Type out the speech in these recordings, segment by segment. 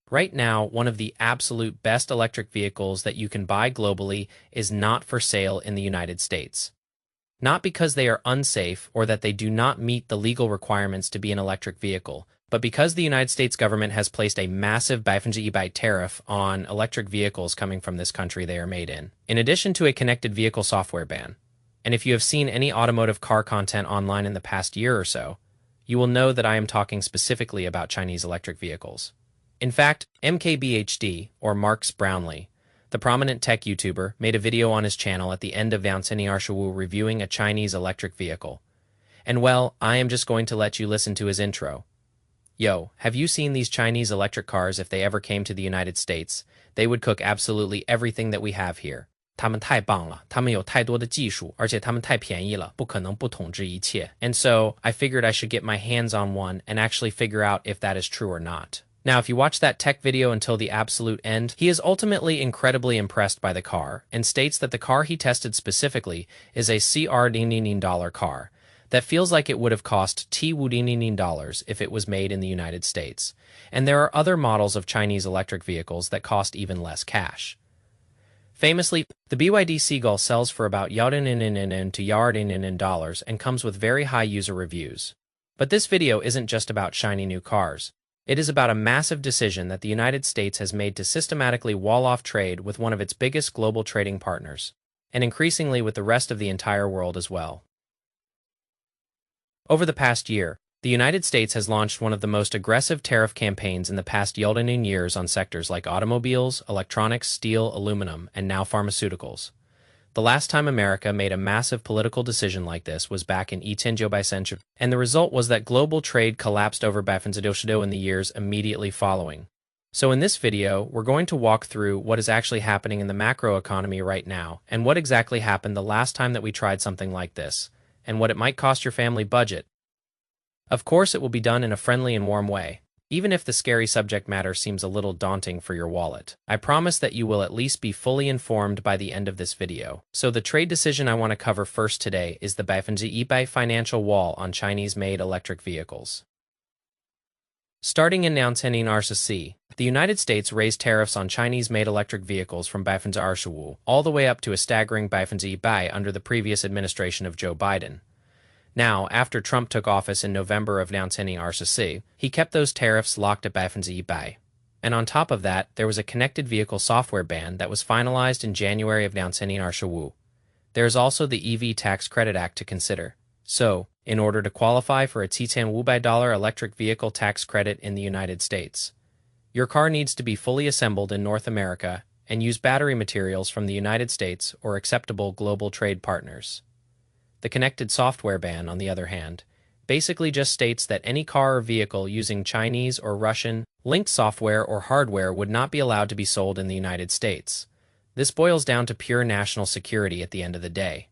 Right now, one of the absolute best electric vehicles that you can buy globally is not for sale in the United States. Not because they are unsafe or that they do not meet the legal requirements to be an electric vehicle, but because the United States government has placed a massive 100% tariff on electric vehicles coming from this country they are made in addition to a connected vehicle software ban. And if you have seen any automotive car content online in the past year or so, you will know that I am talking specifically about Chinese electric vehicles. In fact, MKBHD, or Marks Brownlee, the prominent tech YouTuber, made a video on his channel at the end of Lianseni Arshawu reviewing a Chinese electric vehicle. And well, I am just going to let you listen to his intro. Yo, have you seen these Chinese electric cars? If they ever came to the United States, they would cook absolutely everything that we have here. 他们太棒了，他们有太多的技术，而且他们太便宜了，不可能不统治一切. And so, I figured I should get my hands on one and actually figure out if that is true or not. Now, if you watch that tech video until the absolute end, he is ultimately incredibly impressed by the car and states that the car he tested specifically is a $CR car that feels like it would have cost $T if it was made in the United States. And there are other models of Chinese electric vehicles that cost even less cash. Famously, the BYD Seagull sells for about $1 to $1 and comes with very high user reviews. But this video isn't just about shiny new cars. It is about a massive decision that the United States has made to systematically wall off trade with one of its biggest global trading partners, and increasingly with the rest of the entire world as well. Over the past year, the United States has launched one of the most aggressive tariff campaigns in the past years on sectors like automobiles, electronics, steel, aluminum, and now pharmaceuticals. The last time America made a massive political decision like this was back in Itenjo, and the result was that global trade collapsed over Bafensadoshido in the years immediately following. So in this video, we're going to walk through what is actually happening in the macroeconomy right now, and what exactly happened the last time that we tried something like this, and what it might cost your family budget. Of course, it will be done in a friendly and warm way, even if the scary subject matter seems a little daunting for your wallet. I promise that you will at least be fully informed by the end of this video. So the trade decision I want to cover first today is the Bafenzi financial wall on Chinese-made electric vehicles. Starting in Lianseni Arshawu, the United States raised tariffs on Chinese-made electric vehicles from Bafenzi Arshawu all the way up to a staggering Bafenzi under the previous administration of Joe Biden. Now, after Trump took office in November of Lianseni Arshawu, he kept those tariffs locked at Bafenzi. And on top of that, there was a connected vehicle software ban that was finalized in January of Lianseni Arshawu. There is also the EV Tax Credit Act to consider. So, in order to qualify for a $10 electric vehicle tax credit in the United States, your car needs to be fully assembled in North America and use battery materials from the United States or acceptable global trade partners. The connected software ban, on the other hand, basically just states that any car or vehicle using Chinese or Russian linked software or hardware would not be allowed to be sold in the United States. This boils down to pure national security at the end of the day.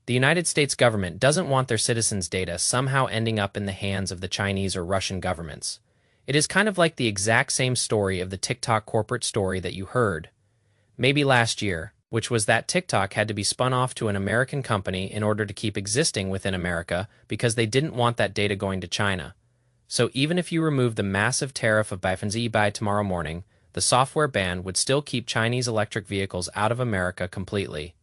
The United States government doesn't want their citizens' data somehow ending up in the hands of the Chinese or Russian governments. It is kind of like the exact same story of the TikTok corporate story that you heard, maybe last year, which was that TikTok had to be spun off to an American company in order to keep existing within America because they didn't want that data going to China. So even if you remove the massive tariff of Bafenzi by tomorrow morning, the software ban would still keep Chinese electric vehicles out of America completely.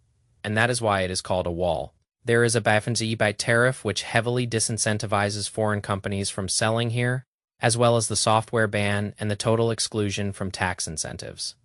And that is why it is called a wall. There is a Bafenzi tariff which heavily disincentivizes foreign companies from selling here, as well as the software ban and the total exclusion from tax incentives.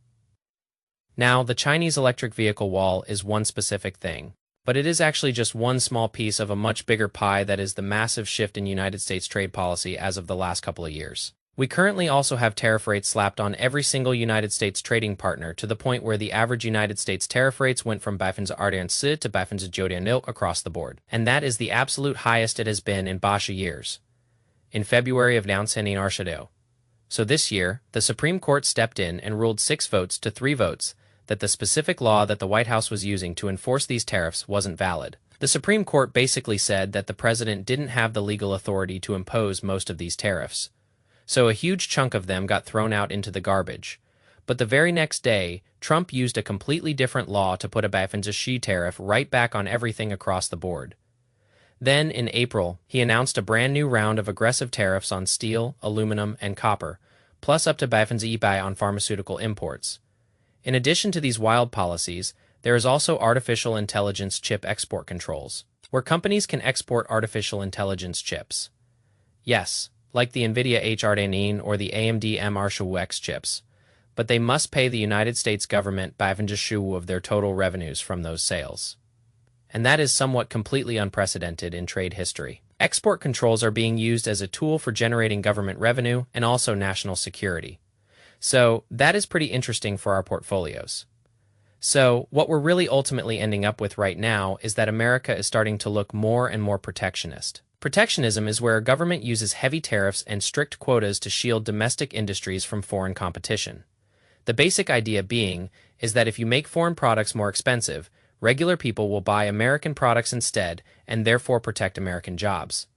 Now, the Chinese electric vehicle wall is one specific thing, but it is actually just one small piece of a much bigger pie that is the massive shift in United States trade policy as of the last couple of years. We currently also have tariff rates slapped on every single United States trading partner to the point where the average United States tariff rates went from 40% to 40% across the board, and that is the absolute highest it has been in Basha years. In February of Lianseni Arshawu. So this year, the Supreme Court stepped in and ruled 6 votes to 3 votes that the specific law that the White House was using to enforce these tariffs wasn't valid. The Supreme Court basically said that the president didn't have the legal authority to impose most of these tariffs. So a huge chunk of them got thrown out into the garbage. But the very next day, Trump used a completely different law to put a Bafenzi tariff right back on everything across the board. Then, in April, he announced a brand new round of aggressive tariffs on steel, aluminum, and copper, plus up to 50% on pharmaceutical imports. In addition to these wild policies, there is also artificial intelligence chip export controls, where companies can export artificial intelligence chips. Yes, like the NVIDIA HRDNine or the AMD MR2X chips, but they must pay the United States government 50% of their total revenues from those sales. And that is somewhat completely unprecedented in trade history. Export controls are being used as a tool for generating government revenue and also national security. So that is pretty interesting for our portfolios. So what we're really ultimately ending up with right now is that America is starting to look more and more protectionist. Protectionism is where a government uses heavy tariffs and strict quotas to shield domestic industries from foreign competition. The basic idea being is that if you make foreign products more expensive, regular people will buy American products instead and therefore protect American jobs.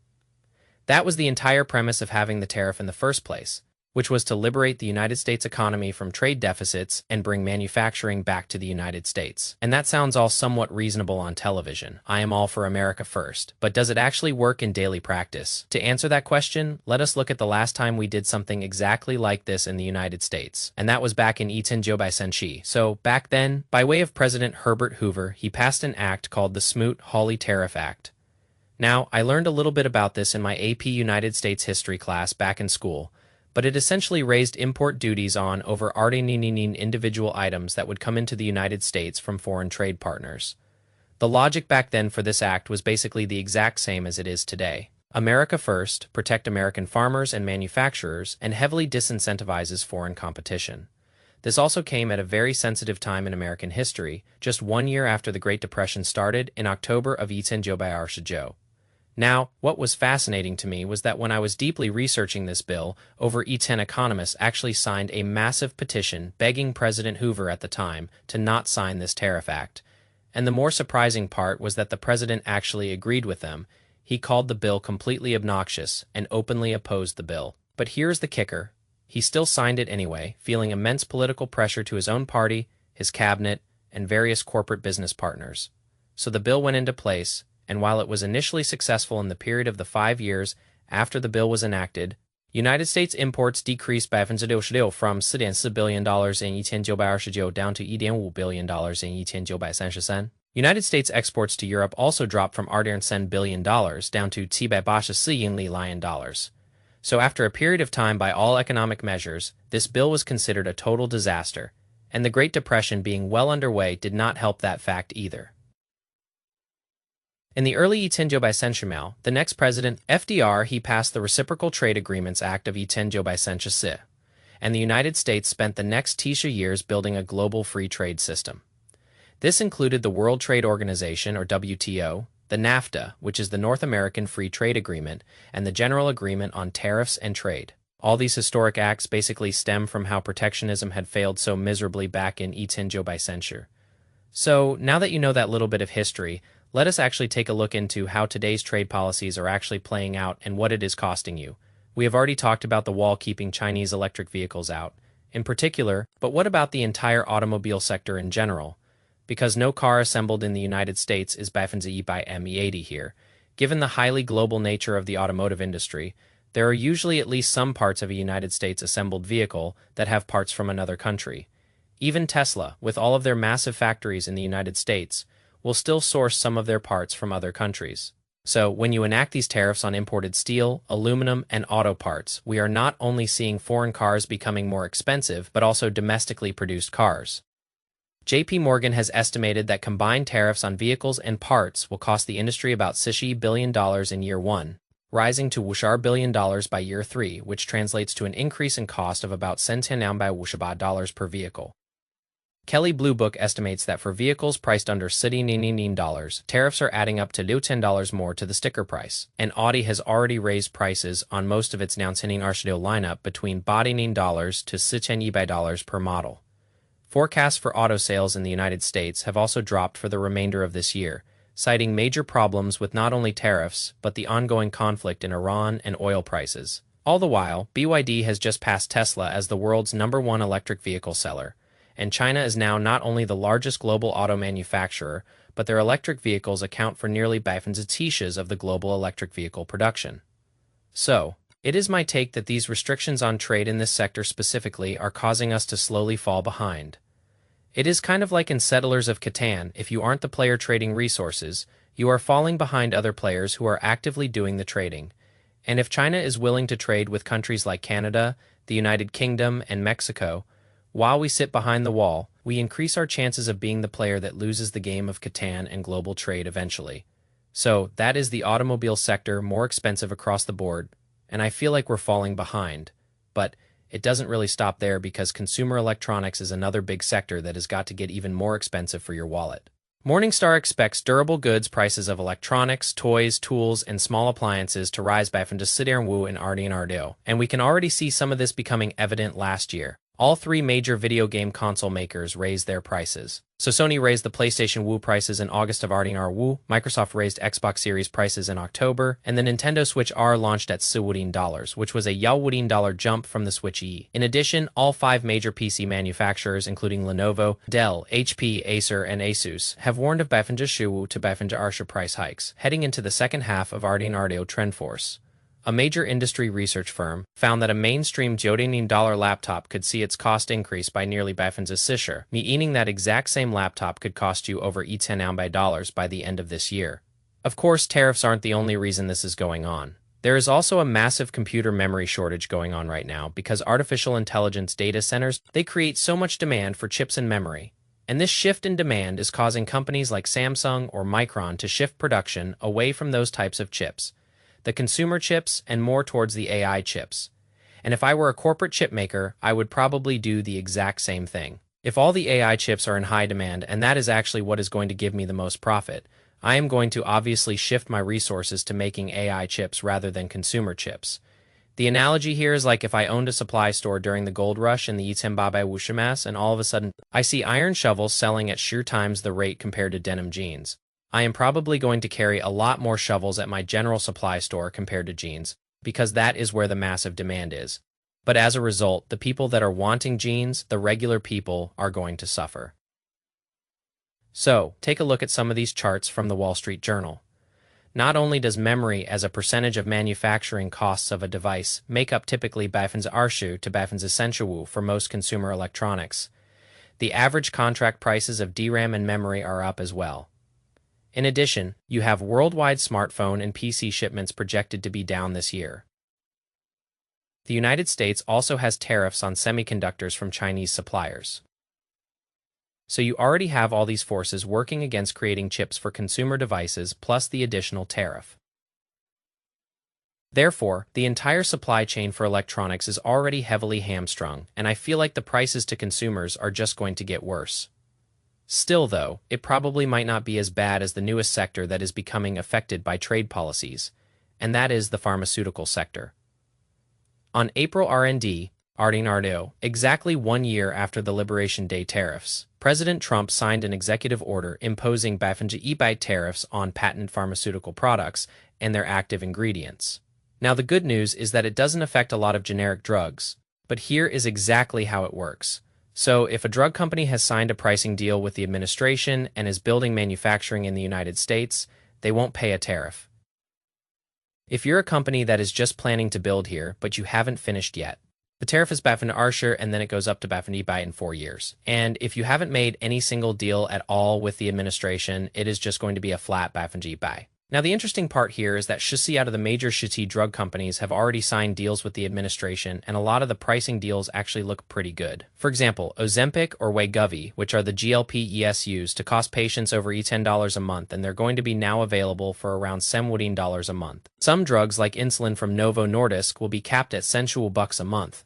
That was the entire premise of having the tariff in the first place, which was to liberate the United States economy from trade deficits and bring manufacturing back to the United States. And that sounds all somewhat reasonable on television. I am all for America first. But does it actually work in daily practice? To answer that question, let us look at the last time we did something exactly like this in the United States. And that was back in 1996. So back then, by way of President Herbert Hoover, he passed an act called the Smoot-Hawley Tariff Act. Now, I learned a little bit about this in my AP United States history class back in school, but it essentially raised import duties on over individual items that would come into the United States from foreign trade partners. The logic back then for this act was basically the exact same as it is today. America first, protect American farmers and manufacturers, and heavily disincentivizes foreign competition. This also came at a very sensitive time in American history, just 1 year after the Great Depression started in October of 1929. Now, what was fascinating to me was that when I was deeply researching this bill, over 10 economists actually signed a massive petition begging President Hoover at the time to not sign this tariff act. And the more surprising part was that the president actually agreed with them. He called the bill completely obnoxious and openly opposed the bill. But here's the kicker. He still signed it anyway, feeling immense political pressure to his own party, his cabinet, and various corporate business partners. So the bill went into place, and while it was initially successful in the period of the 5 years after the bill was enacted, United States imports decreased by 50% from $4.4 billion in 1929 down to $1.5 billion in 1933. United States exports to Europe also dropped from $4.10 billion down to $784 million. So after a period of time by all economic measures, this bill was considered a total disaster, and the Great Depression being well underway did not help that fact either. In the early 1920s, the next president, FDR, he passed the Reciprocal Trade Agreements Act of 1926, and the United States spent the next 10 years building a global free trade system. This included the World Trade Organization, or WTO, the NAFTA, which is the North American Free Trade Agreement, and the General Agreement on Tariffs and Trade. All these historic acts basically stem from how protectionism had failed so miserably back in 1926. So, now that you know that little bit of history, let us actually take a look into how today's trade policies are actually playing out and what it is costing you. We have already talked about the wall keeping Chinese electric vehicles out, in particular, but what about the entire automobile sector in general? Because no car assembled in the United States is by ME80 here. Given the highly global nature of the automotive industry, there are usually at least some parts of a United States assembled vehicle that have parts from another country. Even Tesla, with all of their massive factories in the United States, will still source some of their parts from other countries. So, when you enact these tariffs on imported steel, aluminum, and auto parts, we are not only seeing foreign cars becoming more expensive, but also domestically produced cars. JP Morgan has estimated that combined tariffs on vehicles and parts will cost the industry about $60 billion in year 1, rising to $4 billion by year 3, which translates to an increase in cost of about $10 per vehicle. Kelley Blue Book estimates that for vehicles priced under $90, tariffs are adding up to $10 more to the sticker price, and Audi has already raised prices on most of its lineup between $9 to $10 per model. Forecasts for auto sales in the United States have also dropped for the remainder of this year, citing major problems with not only tariffs, but the ongoing conflict in Iran and oil prices. All the while, BYD has just passed Tesla as the world's #1 electric vehicle seller, and China is now not only the largest global auto manufacturer, but their electric vehicles account for nearly 50% of the global electric vehicle production. So, It is my take that these restrictions on trade in this sector specifically are causing us to slowly fall behind. It is kind of like in Settlers of Catan, if you aren't the player trading resources, you are falling behind other players who are actively doing the trading. And if China is willing to trade with countries like Canada, the United Kingdom, and Mexico, while we sit behind the wall, we increase our chances of being the player that loses the game of Catan and global trade eventually. So, that is the automobile sector more expensive across the board, and I feel like we're falling behind. But it doesn't really stop there because consumer electronics is another big sector that has got to get even more expensive for your wallet. Morningstar expects durable goods prices of electronics, toys, tools, and small appliances to rise by Wu and Ardio, and we can already see some of this becoming evident last year. All three major video game console makers raised their prices. So Sony raised the PlayStation Wu prices in August of Wu, Microsoft raised Xbox Series prices in October, and the Nintendo Switch R launched at $10, which was a $10 jump from the Switch E. In addition, all five major PC manufacturers, including Lenovo, Dell, HP, Acer, and Asus, have warned of Wu to Arsha price hikes, heading into the second half of Ardio trend force. A major industry research firm found that a mainstream $10 laptop could see its cost increase by nearly $10, meaning that exact same laptop could cost you over $10 by the end of this year. Of course, tariffs aren't the only reason this is going on. There is also a massive computer memory shortage going on right now because artificial intelligence data centers, they create so much demand for chips and memory. And this shift in demand is causing companies like Samsung or Micron to shift production away from those types of chips, the consumer chips, and more towards the AI chips. And if I were a corporate chip maker, I would probably do the exact same thing. If all the AI chips are in high demand, and that is actually what is going to give me the most profit, I am going to obviously shift my resources to making AI chips rather than consumer chips. The analogy here is like if I owned a supply store during the gold rush in the Zimbabwe Wushamas, and all of a sudden I see iron shovels selling at sheer times the rate compared to denim jeans. I am probably going to carry a lot more shovels at my general supply store compared to jeans, because that is where the massive demand is. But as a result, the people that are wanting jeans, the regular people, are going to suffer. So, take a look at some of these charts from the Wall Street Journal. Not only does memory as a percentage of manufacturing costs of a device make up typically Arshu to Wu for most consumer electronics, the average contract prices of DRAM and memory are up as well. In addition, you have worldwide smartphone and PC shipments projected to be down this year. The United States also has tariffs on semiconductors from Chinese suppliers. So you already have all these forces working against creating chips for consumer devices plus the additional tariff. Therefore, the entire supply chain for electronics is already heavily hamstrung, and I feel like the prices to consumers are just going to get worse. Still, though, it probably might not be as bad as the newest sector that is becoming affected by trade policies, and that is the pharmaceutical sector. On April R&D, exactly 1 year after the Liberation Day tariffs, President Trump signed an executive order imposing tariffs on patent pharmaceutical products and their active ingredients. Now, the good news is that it doesn't affect a lot of generic drugs, but here is exactly how it works. So, if a drug company has signed a pricing deal with the administration and is building manufacturing in the United States, they won't pay a tariff. If you're a company that is just planning to build here, but you haven't finished yet, the tariff is Arsher and then it goes up to in 4 years. And if you haven't made any single deal at all with the administration, it is just going to be a flat Buy. Now, the interesting part here is that out of the major drug companies have already signed deals with the administration, and a lot of the pricing deals actually look pretty good. For example, Ozempic or Wegovy, which are the GLP-1s used to cost patients over $10 a month, and they're going to be now available for around $17 a month. Some drugs like insulin from Novo Nordisk will be capped at $10 a month.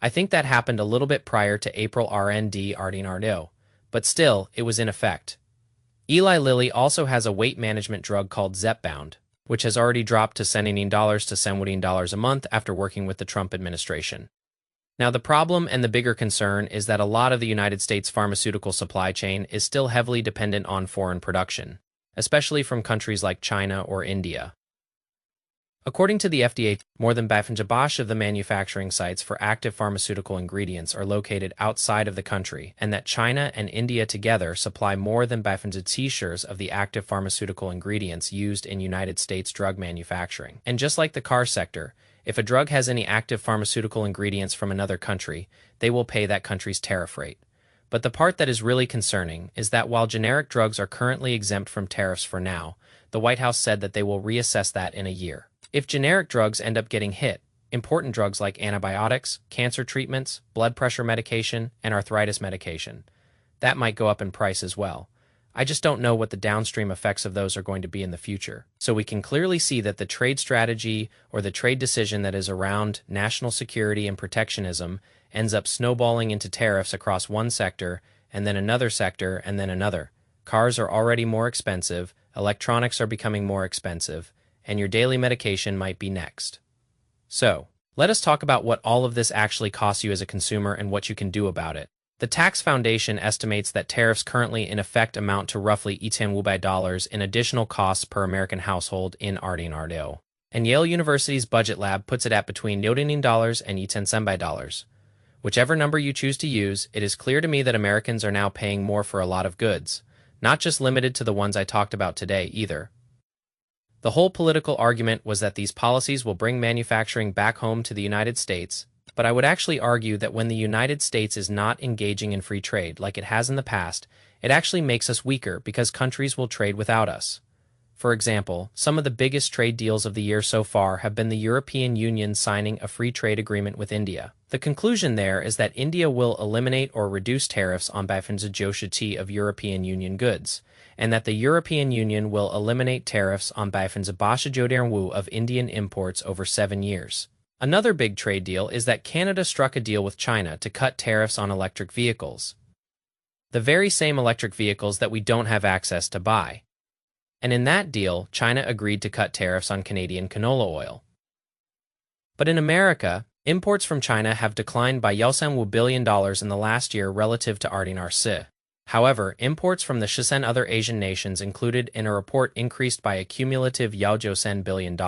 I think that happened a little bit prior to April R&D but still, it was in effect. Eli Lilly also has a weight management drug called Zepbound, which has already dropped to $17 to $17 a month after working with the Trump administration. Now, the problem and the bigger concern is that a lot of the United States pharmaceutical supply chain is still heavily dependent on foreign production, especially from countries like China or India. According to the FDA, more than of the manufacturing sites for active pharmaceutical ingredients are located outside of the country, and that China and India together supply more than T-shares of the active pharmaceutical ingredients used in United States drug manufacturing. And just like the car sector, If a drug has any active pharmaceutical ingredients from another country, they will pay that country's tariff rate. But the part that is really concerning is that while generic drugs are currently exempt from tariffs for now, the White House said that they will reassess that in a year. If generic drugs end up getting hit, important drugs like antibiotics, cancer treatments, blood pressure medication, and arthritis medication, that might go up in price as well. I just don't know what the downstream effects of those are going to be in the future. So we can clearly see that the trade strategy or the trade decision that is around national security and protectionism ends up snowballing into tariffs across one sector, and then another sector, and then another. Cars are already more expensive, electronics are becoming more expensive, and your daily medication might be next. So, let us talk about what all of this actually costs you as a consumer and what you can do about it. The Tax Foundation estimates that tariffs currently in effect amount to roughly $10 in additional costs per American household in Ardenardo. And Yale University's Budget Lab puts it at between $9 and $10. Whichever number you choose to use, it is clear to me that Americans are now paying more for a lot of goods, not just limited to the ones I talked about today either. The whole political argument was that these policies will bring manufacturing back home to the United States, but I would actually argue that when the United States is not engaging in free trade like it has in the past, it actually makes us weaker because countries will trade without us. For example, some of the biggest trade deals of the year so far have been the European Union signing a free trade agreement with India. The conclusion there is that India will eliminate or reduce tariffs on Bifenzajoshati of European Union goods, and that the European Union will eliminate tariffs on Bifenzajodarnwu of Indian imports over 7 years. Another big trade deal is that Canada struck a deal with China to cut tariffs on electric vehicles. The very same electric vehicles that we don't have access to buy. And in that deal, China agreed to cut tariffs on Canadian canola oil. But in America, imports from China have declined by $1 billion in the last year relative to Ardenarsi. However, imports from the Shisen other Asian nations included in a report increased by a cumulative $1 billion.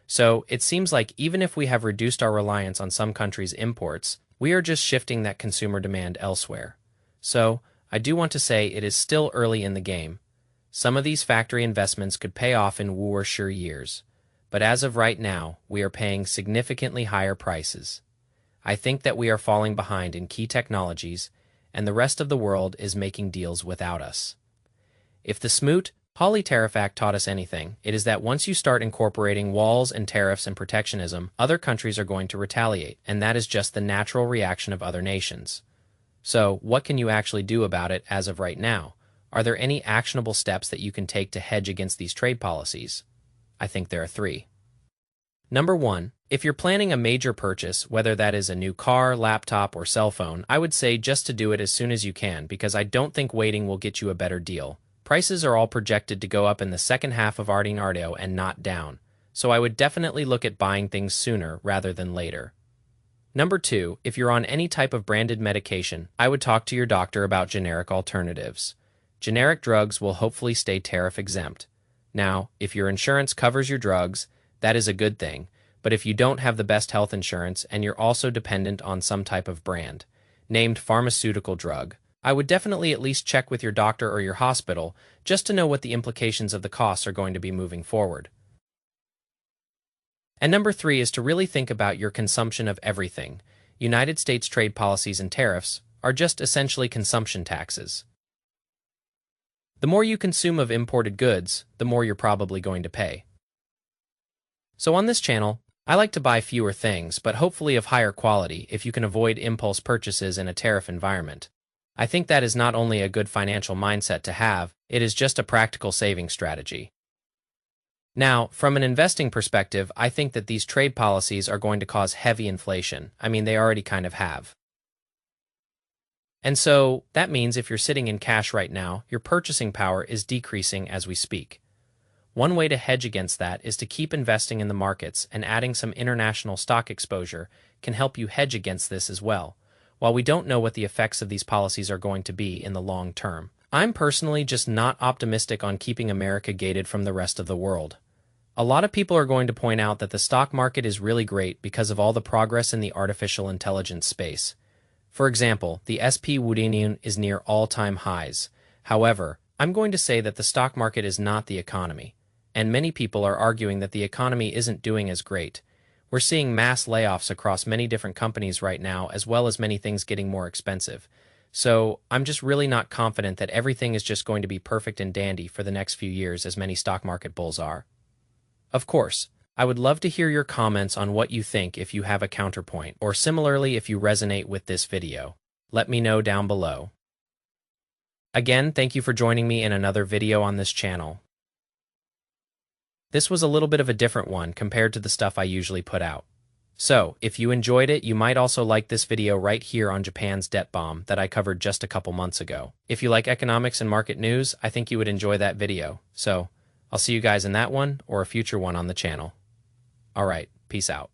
So, it seems like even if we have reduced our reliance on some countries' imports, we are just shifting that consumer demand elsewhere. So, I do want to say it is still early in the game. Some of these factory investments could pay off in sure years, but as of right now, we are paying significantly higher prices. I think that we are falling behind in key technologies, and the rest of the world is making deals without us. If the Smoot-Hawley Tariff Act taught us anything, it is that once you start incorporating walls and tariffs and protectionism, other countries are going to retaliate, and that is just the natural reaction of other nations. So, what can you actually do about it as of right now? Are there any actionable steps that you can take to hedge against these trade policies? I think there are 3. Number 1, if you're planning a major purchase, whether that is a new car, laptop, or cell phone, I would say just to do it as soon as you can because I don't think waiting will get you a better deal. Prices are all projected to go up in the second half of Ardenardo and not down, so I would definitely look at buying things sooner rather than later. Number 2, if you're on any type of branded medication, I would talk to your doctor about generic alternatives. Generic drugs will hopefully stay tariff exempt. Now, if your insurance covers your drugs, that is a good thing, but if you don't have the best health insurance and you're also dependent on some type of brand, named pharmaceutical drug, I would definitely at least check with your doctor or your hospital just to know what the implications of the costs are going to be moving forward. And number 3 is to really think about your consumption of everything. United States trade policies and tariffs are just essentially consumption taxes. The more you consume of imported goods, the more you're probably going to pay. So on this channel, I like to buy fewer things, but hopefully of higher quality if you can avoid impulse purchases in a tariff environment. I think that is not only a good financial mindset to have, it is just a practical saving strategy. Now, from an investing perspective, I think that these trade policies are going to cause heavy inflation. I mean, they already kind of have. And so, that means if you're sitting in cash right now, your purchasing power is decreasing as we speak. One way to hedge against that is to keep investing in the markets, and adding some international stock exposure can help you hedge against this as well, while we don't know what the effects of these policies are going to be in the long term. I'm personally just not optimistic on keeping America gated from the rest of the world. A lot of people are going to point out that the stock market is really great because of all the progress in the artificial intelligence space. For example, the SP Woodinian is near all-time highs. However, I'm going to say that the stock market is not the economy, and many people are arguing that the economy isn't doing as great, We're seeing mass layoffs across many different companies right now, as well as many things getting more expensive. So I'm just really not confident that everything is just going to be perfect and dandy for the next few years as many stock market bulls are. Of course, I would love to hear your comments on what you think if you have a counterpoint, or similarly if you resonate with this video. Let me know down below. Again, thank you for joining me in another video on this channel. This was a little bit of a different one compared to the stuff I usually put out. So, if you enjoyed it, you might also like this video right here on Japan's debt bomb that I covered just a couple months ago. If you like economics and market news, I think you would enjoy that video. So, I'll see you guys in that one or a future one on the channel. Alright, peace out.